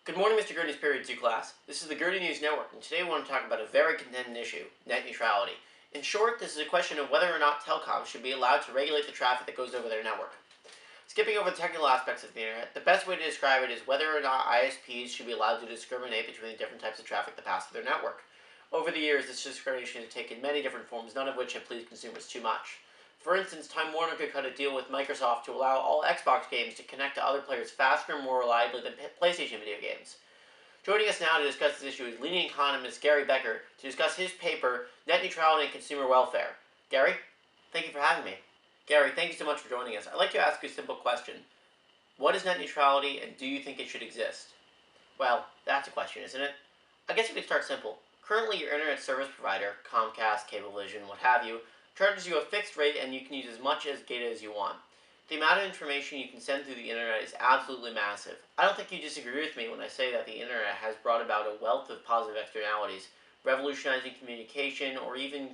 Good morning, Mr. Gurney's Period 2 class. This is the Gurney News Network, and today we want to talk about a very contending issue, net neutrality. In short, this is a question of whether or not telecoms should be allowed to regulate the traffic that goes over their network. Skipping over the technical aspects of the internet, the best way to describe it is whether or not ISPs should be allowed to discriminate between the different types of traffic that pass through their network. Over the years, this discrimination has taken many different forms, none of which have pleased consumers too much. For instance, Time Warner could cut a deal with Microsoft to allow all Xbox games to connect to other players faster and more reliably than PlayStation video games. Joining us now to discuss this issue is leading economist Gary Becker to discuss his paper, Net Neutrality and Consumer Welfare. Gary, thank you for having me. Gary, thank you so much for joining us. I'd like to ask you a simple question. What is net neutrality, and do you think it should exist? Well, that's a question, isn't it? I guess we could start simple. Currently, your internet service provider, Comcast, Cablevision, what have you, charges you a fixed rate and you can use as much data as you want. The amount of information you can send through the internet is absolutely massive. I don't think you disagree with me when I say that the internet has brought about a wealth of positive externalities, revolutionizing communication or even,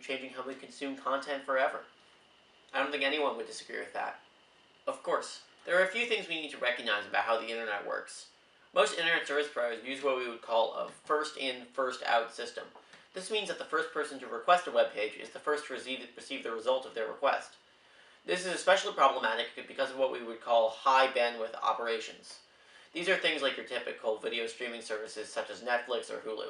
changing how we consume content forever. I don't think anyone would disagree with that. Of course, there are a few things we need to recognize about how the internet works. Most internet service providers use what we would call a first-in, first-out system. This means that the first person to request a web page is the first to receive the result of their request. This is especially problematic because of what we would call high bandwidth operations. These are things like your typical video streaming services such as Netflix or Hulu.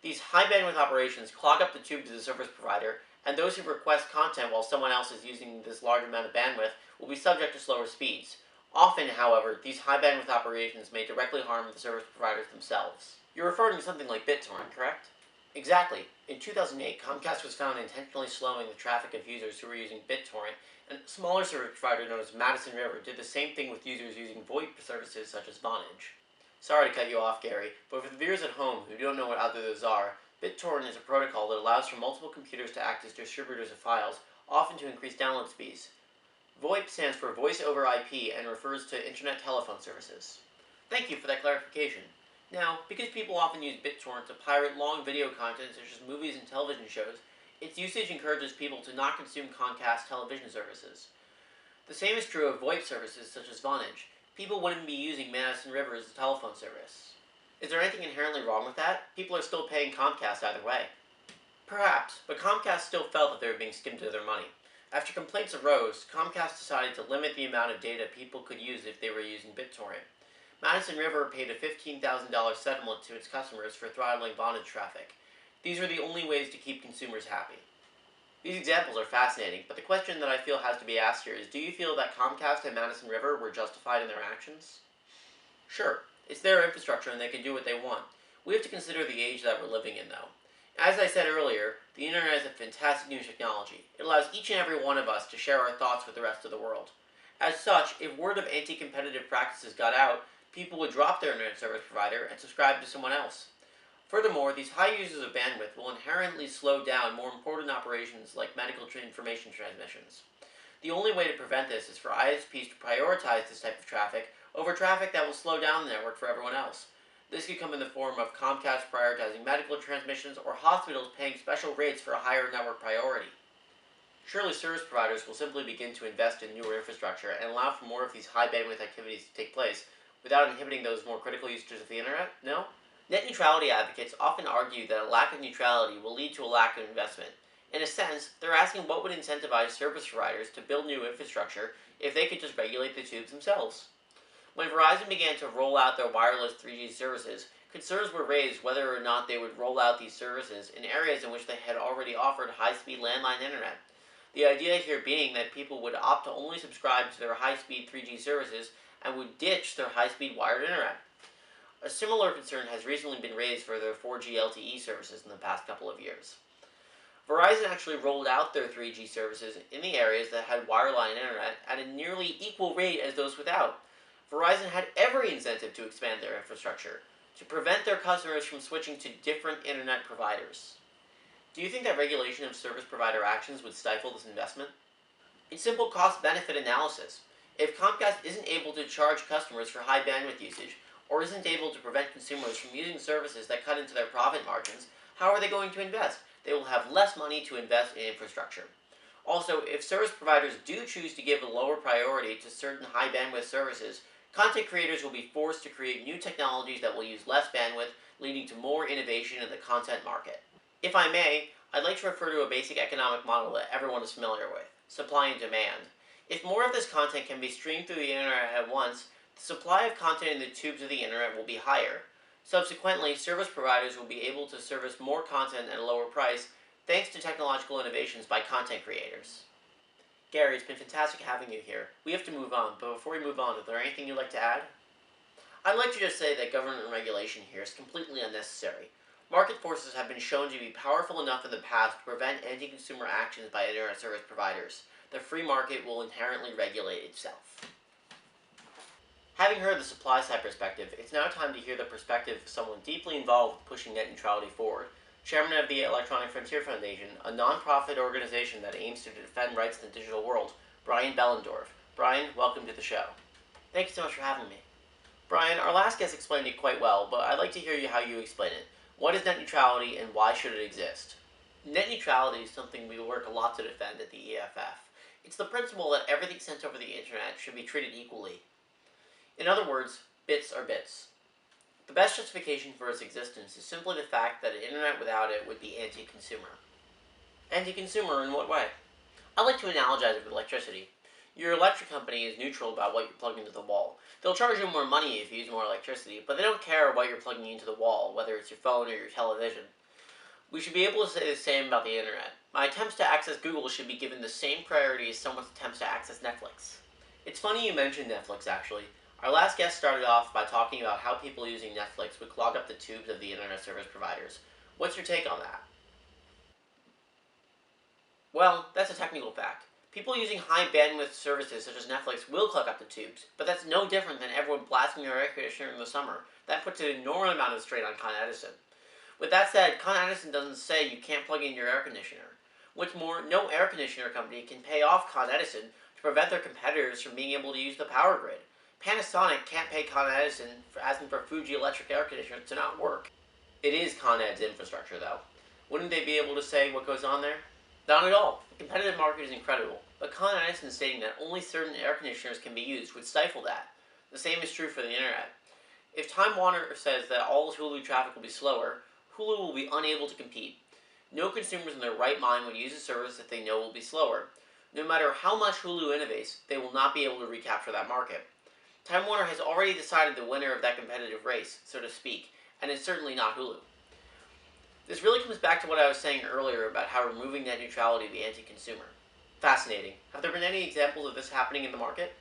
These high bandwidth operations clog up the tubes of the service provider, and those who request content while someone else is using this large amount of bandwidth will be subject to slower speeds. Often, however, these high bandwidth operations may directly harm the service providers themselves. You're referring to something like BitTorrent, correct? Exactly. In 2008, Comcast was found intentionally slowing the traffic of users who were using BitTorrent, and a smaller service provider known as Madison River did the same thing with users using VoIP services such as Vonage. Sorry to cut you off, Gary, but for the viewers at home who don't know what either of those are, BitTorrent is a protocol that allows for multiple computers to act as distributors of files, often to increase download speeds. VoIP stands for Voice over IP and refers to Internet Telephone Services. Thank you for that clarification. Now, because people often use BitTorrent to pirate long video content such as movies and television shows, its usage encourages people to not consume Comcast television services. The same is true of VoIP services such as Vonage. People wouldn't be using Madison River as a telephone service. Is there anything inherently wrong with that? People are still paying Comcast either way. Perhaps, but Comcast still felt that they were being skimmed of their money. After complaints arose, Comcast decided to limit the amount of data people could use if they were using BitTorrent. Madison River paid a $15,000 settlement to its customers for throttling Vonage traffic. These were the only ways to keep consumers happy. These examples are fascinating, but the question that I feel has to be asked here is, do you feel that Comcast and Madison River were justified in their actions? Sure, it's their infrastructure and they can do what they want. We have to consider the age that we're living in, though. As I said earlier, the internet is a fantastic new technology. It allows each and every one of us to share our thoughts with the rest of the world. As such, if word of anti-competitive practices got out, people would drop their internet service provider and subscribe to someone else. Furthermore, these high users of bandwidth will inherently slow down more important operations like medical information transmissions. The only way to prevent this is for ISPs to prioritize this type of traffic over traffic that will slow down the network for everyone else. This could come in the form of Comcast prioritizing medical transmissions or hospitals paying special rates for a higher network priority. Surely service providers will simply begin to invest in newer infrastructure and allow for more of these high bandwidth activities to take place without inhibiting those more critical users of the internet? No? Net neutrality advocates often argue that a lack of neutrality will lead to a lack of investment. In a sense, they're asking what would incentivize service providers to build new infrastructure if they could just regulate the tubes themselves. When Verizon began to roll out their wireless 3G services, concerns were raised whether or not they would roll out these services in areas in which they had already offered high-speed landline internet. The idea here being that people would opt to only subscribe to their high-speed 3G services and would ditch their high-speed wired internet. A similar concern has recently been raised for their 4G LTE services in the past couple of years. Verizon actually rolled out their 3G services in the areas that had wireline internet at a nearly equal rate as those without. Verizon had every incentive to expand their infrastructure, to prevent their customers from switching to different internet providers. Do you think that regulation of service provider actions would stifle this investment? It's simple cost-benefit analysis. If Comcast isn't able to charge customers for high bandwidth usage, or isn't able to prevent consumers from using services that cut into their profit margins, how are they going to invest? They will have less money to invest in infrastructure. Also, if service providers do choose to give a lower priority to certain high bandwidth services, Content creators will be forced to create new technologies that will use less bandwidth, leading to more innovation in the content market. If I may, I'd like to refer to a basic economic model that everyone is familiar with: supply and demand. If more of this content can be streamed through the internet at once, the supply of content in the tubes of the internet will be higher. Subsequently, service providers will be able to service more content at a lower price thanks to technological innovations by content creators. Gary, it's been fantastic having you here. We have to move on, but before we move on, is there anything you'd like to add? I'd like to just say that government regulation here is completely unnecessary. Market forces have been shown to be powerful enough in the past to prevent anti-consumer actions by internet service providers. The free market will inherently regulate itself. Having heard the supply side perspective, it's now time to hear the perspective of someone deeply involved with pushing net neutrality forward. Chairman of the Electronic Frontier Foundation, a non-profit organization that aims to defend rights in the digital world, Brian Bellendorf. Brian, welcome to the show. Thank you so much for having me. Brian, our last guest explained it quite well, but I'd like to hear how you explain it. What is net neutrality and why should it exist? Net neutrality is something we work a lot to defend at the EFF. It's the principle that everything sent over the internet should be treated equally. In other words, bits are bits. The best justification for its existence is simply the fact that an internet without it would be anti-consumer. Anti-consumer in what way? I like to analogize it with electricity. Your electric company is neutral about what you're plugging into the wall. They'll charge you more money if you use more electricity, but they don't care what you're plugging into the wall, whether it's your phone or your television. We should be able to say the same about the internet. My attempts to access Google should be given the same priority as someone's attempts to access Netflix. It's funny you mentioned Netflix, actually. Our last guest started off by talking about how people using Netflix would clog up the tubes of the internet service providers. What's your take on that? Well, that's a technical fact. People using high bandwidth services such as Netflix will clog up the tubes, but that's no different than everyone blasting their air conditioner in the summer. That puts an enormous amount of strain on Con Edison. With that said, Con Edison doesn't say you can't plug in your air conditioner. What's more, no air conditioner company can pay off Con Edison to prevent their competitors from being able to use the power grid. Panasonic can't pay Con Edison for asking for Fuji electric air conditioners to not work. It is Con Ed's infrastructure, though. Wouldn't they be able to say what goes on there? Not at all. The competitive market is incredible, but Con Edison stating that only certain air conditioners can be used would stifle that. The same is true for the internet. If Time Warner says that all Hulu traffic will be slower, Hulu will be unable to compete. No consumers in their right mind would use a service that they know will be slower. No matter how much Hulu innovates, they will not be able to recapture that market. Time Warner has already decided the winner of that competitive race, so to speak, and it's certainly not Hulu. This really comes back to what I was saying earlier about how removing net neutrality would be anti-consumer. Fascinating. Have there been any examples of this happening in the market?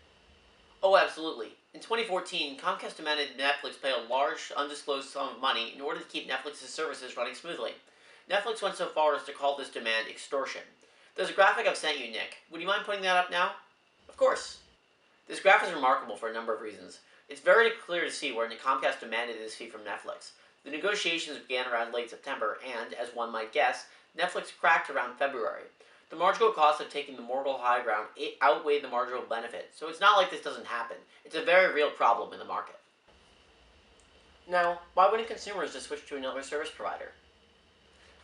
Oh, absolutely. In 2014, Comcast demanded Netflix pay a large, undisclosed sum of money in order to keep Netflix's services running smoothly. Netflix went so far as to call this demand extortion. There's a graphic I've sent you, Nick. Would you mind putting that up now? Of course. This graph is remarkable for a number of reasons. It's very clear to see where Comcast demanded this fee from Netflix. The negotiations began around late September, and, as one might guess, Netflix cracked around February. The marginal cost of taking the moral high ground outweighed the marginal benefit, so it's not like this doesn't happen. It's a very real problem in the market. Now, why wouldn't consumers just switch to another service provider?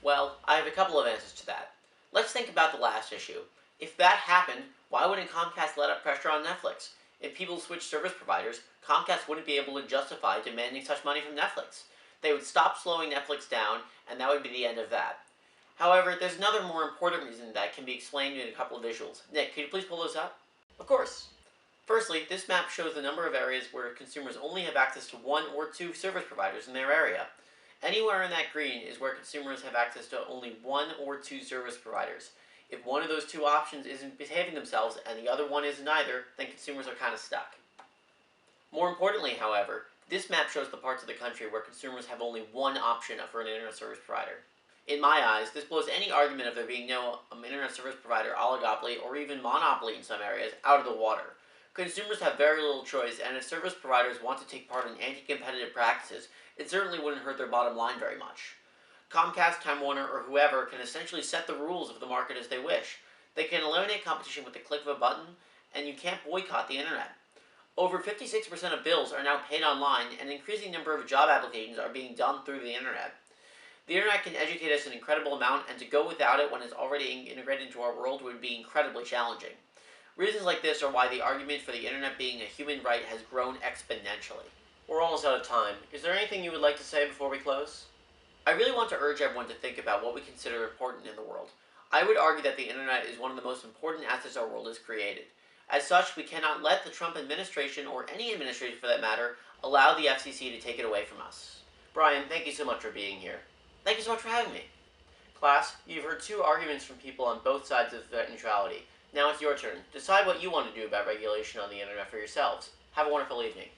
Well, I have a couple of answers to that. Let's think about the last issue. If that happened, why wouldn't Comcast let up pressure on Netflix? If people switched service providers, Comcast wouldn't be able to justify demanding such money from Netflix. They would stop slowing Netflix down, and that would be the end of that. However, there's another more important reason that can be explained in a couple of visuals. Nick, could you please pull those up? Of course. Firstly, this map shows the number of areas where consumers only have access to one or two service providers in their area. Anywhere in that green is where consumers have access to only one or two service providers. If one of those two options isn't behaving themselves and the other one isn't either, then consumers are kind of stuck. More importantly, however, this map shows the parts of the country where consumers have only one option for an internet service provider. In my eyes, this blows any argument of there being no internet service provider oligopoly or even monopoly in some areas out of the water. Consumers have very little choice, and if service providers want to take part in anti-competitive practices, it certainly wouldn't hurt their bottom line very much. Comcast, Time Warner, or whoever can essentially set the rules of the market as they wish. They can eliminate competition with the click of a button, and you can't boycott the internet. Over 56% of bills are now paid online, and an increasing number of job applications are being done through the internet. The internet can educate us an incredible amount, and to go without it when it's already integrated into our world would be incredibly challenging. Reasons like this are why the argument for the internet being a human right has grown exponentially. We're almost out of time. Is there anything you would like to say before we close? I really want to urge everyone to think about what we consider important in the world. I would argue that the internet is one of the most important assets our world has created. As such, we cannot let the Trump administration, or any administration for that matter, allow the FCC to take it away from us. Brian, thank you so much for being here. Thank you so much for having me. Class, you've heard two arguments from people on both sides of net neutrality. Now it's your turn. Decide what you want to do about regulation on the internet for yourselves. Have a wonderful evening.